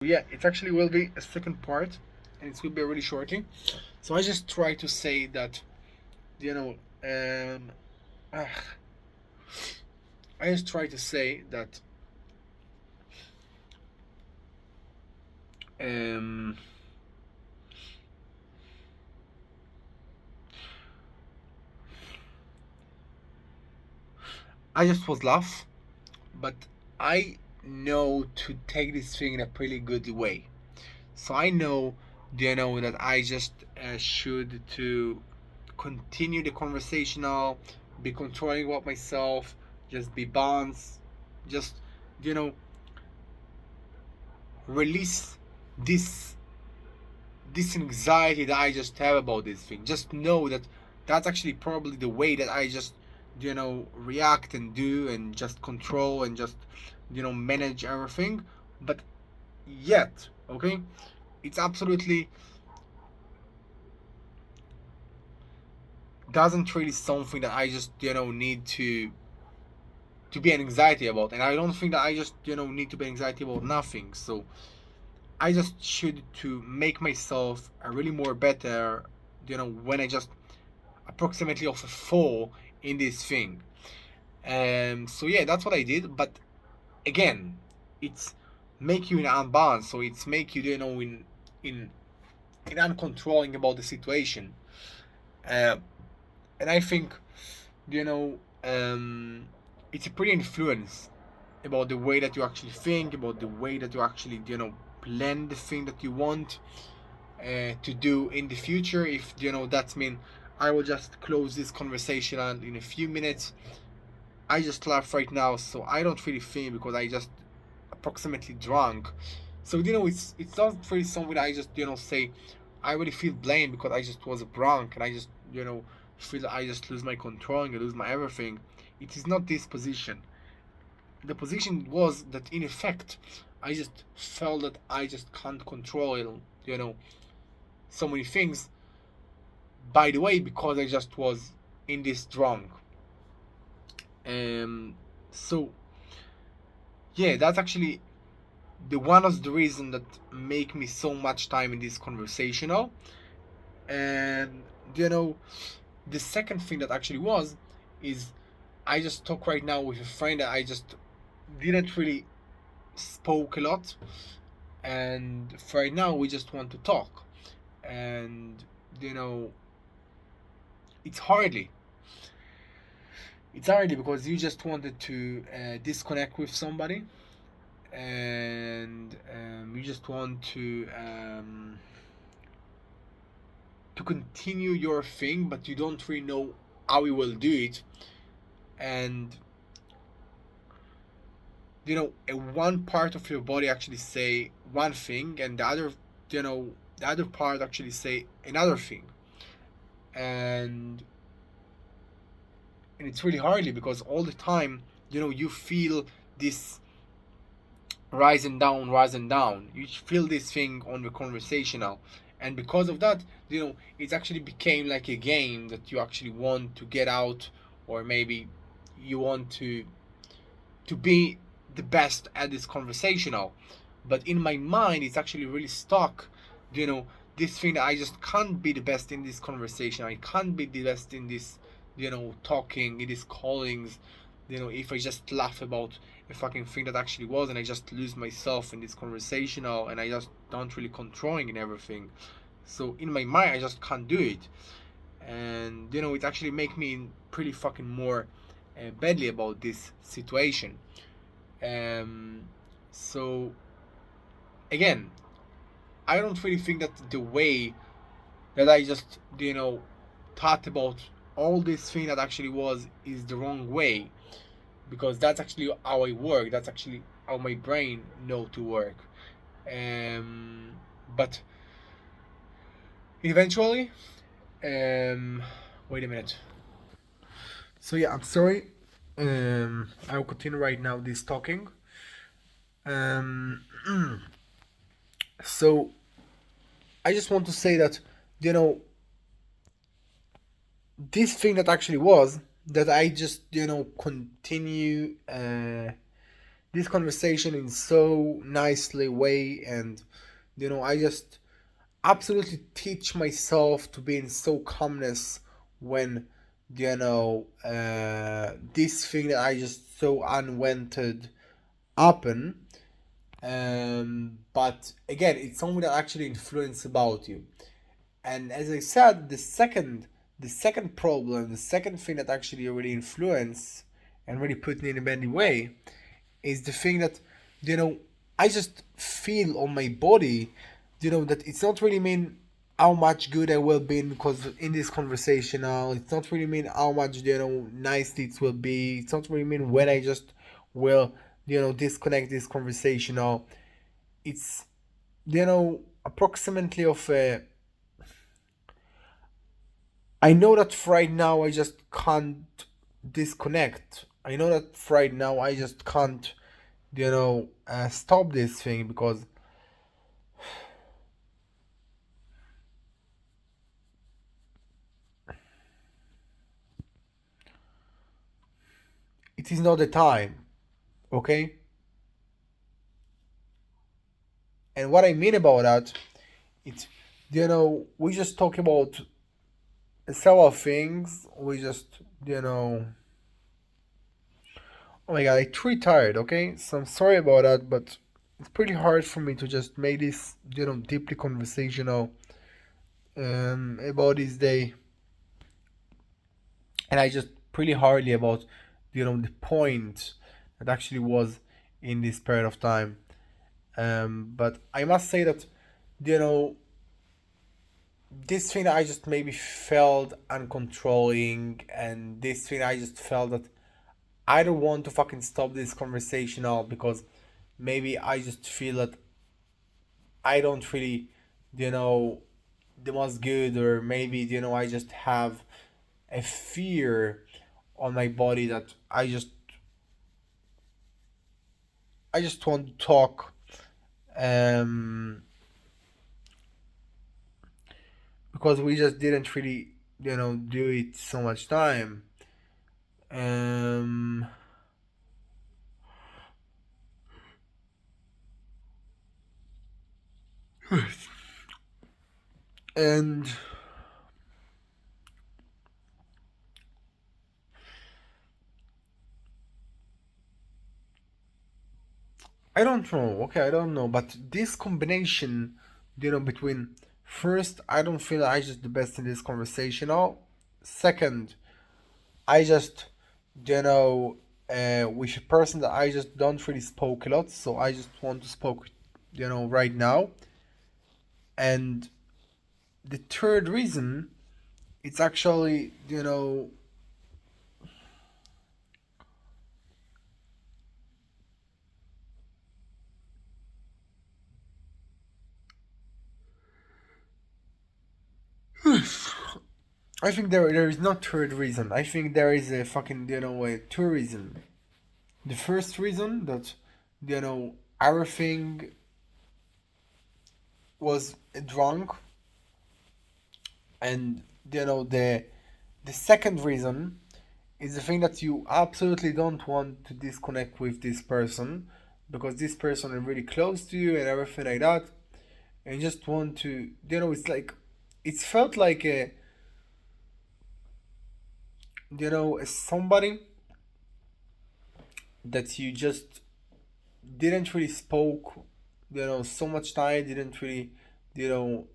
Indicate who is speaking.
Speaker 1: Yeah, it actually will be a second part, and it will be really shortly. So I just try to say that, you know, um, ah, I just try to say that, um, I just was laugh, but I know to take this thing in a pretty good way. So I know, that I just should to continue the conversational, be controlling about myself, just be balanced, just you know release this this anxiety that I just have about this thing. Just know that that's actually probably the way that I just react and do and just control and just manage everything. But yet, okay, it's absolutely doesn't really something that I just need to be an anxiety about, and I don't think that I just need to be anxiety about nothing. So I just should to make myself a really more better, when I just approximately of a 4 in this thing. So yeah, that's what I did. But again, it's make you in unbalance, so it's make you in in uncontrolling about the situation. Uh, and I think you know it's a pretty influence about the way that you actually think, about the way that you actually plan the thing that you want to do in the future. If that's mean I will just close this conversation in a few minutes. I just laugh right now, so I don't really think because I just approximately drunk. So it's not really something that I just say I really feel blame because I just was drunk and I just feel I just lose my control and I lose my everything. It is not this position. The position was that in effect I just felt that I just can't control so many things. By the way, because I just was in this drunk. Um. So yeah, that's actually the one of the reason that make me so much time in this conversational. And you know, the second thing that actually was is I just talk right now with a friend that I just didn't really spoke a lot, and for right now we just want to talk, and you know, it's hardly it's hardly because you just wanted to disconnect with somebody, and you just want to continue your thing, but you don't really know how you will do it. And one part of your body actually say one thing, and the other part actually say another thing. And it's really hardly because all the time, you feel this rise and down. You feel this thing on the conversational, and because of that, it actually became like a game that you actually want to get out, or maybe you want to be the best at this conversational. But in my mind, it's actually really stuck. You know, this thing that I just can't be the best in this conversation. I can't be the best in this, talking, in these callings. If I just laugh about a fucking thing that actually was, and I just lose myself in this conversational, and I just don't really controlling and everything. So in my mind, I just can't do it, and it actually make me pretty fucking more badly about this situation. Um, so again, I don't really think that the way that I just thought about all this thing that actually was is the wrong way, because that's actually how I work. That's actually how my brain know to work. Um, but eventually, um, wait a minute. So yeah, I'm sorry. I will continue right now this talking. Um, so I just want to say that you know this thing that actually was that I just continue this conversation in so nicely way, and I just absolutely teach myself to be in so calmness when this thing that I just so unwanted happen. But again, it's something that actually influence about you. And as I said, the second problem, the second thing that actually really influence and really put me in a bad way is the thing that you know I just feel on my body, that it's not really mean how much good I will be in, because in this conversation now, it's not really mean how much nice it will be. It's not really mean when I just will disconnect this conversation now. It's approximately of I know that right now I just can't disconnect. I know that right now I just can't stop this thing, because it is not the time. Okay. And what I mean about that, it's we just talk about several things. We just you know oh my god, I'm pretty tired. Okay, so I'm sorry about that, but it's pretty hard for me to just make this deeply conversational about this day. And I just pretty hardly about the point that actually was in this period of time. But I must say that you know this thing I just maybe felt uncontrolling, and this thing I just felt that I don't want to fucking stop this conversation now, because maybe I just feel that I don't really you know the most good, or maybe I just have a fear on my body that I just want to talk, um because we just didn't really do it so much time. um and I don't know. Okay, I don't know, but this combination between, first, I don't feel I just the best in this conversation. Or second, I just with a person that I just don't really spoke a lot, so I just want to spoke right now. And the third reason, it's actually I think there is no third reason. I think there is a fucking a two reason. The first reason that everything was drunk, and the second reason is the thing that you absolutely don't want to disconnect with this person, because this person is really close to you and everything like that, and you just want to it's like it's felt like a somebody that you just didn't really spoke so much time, didn't really you know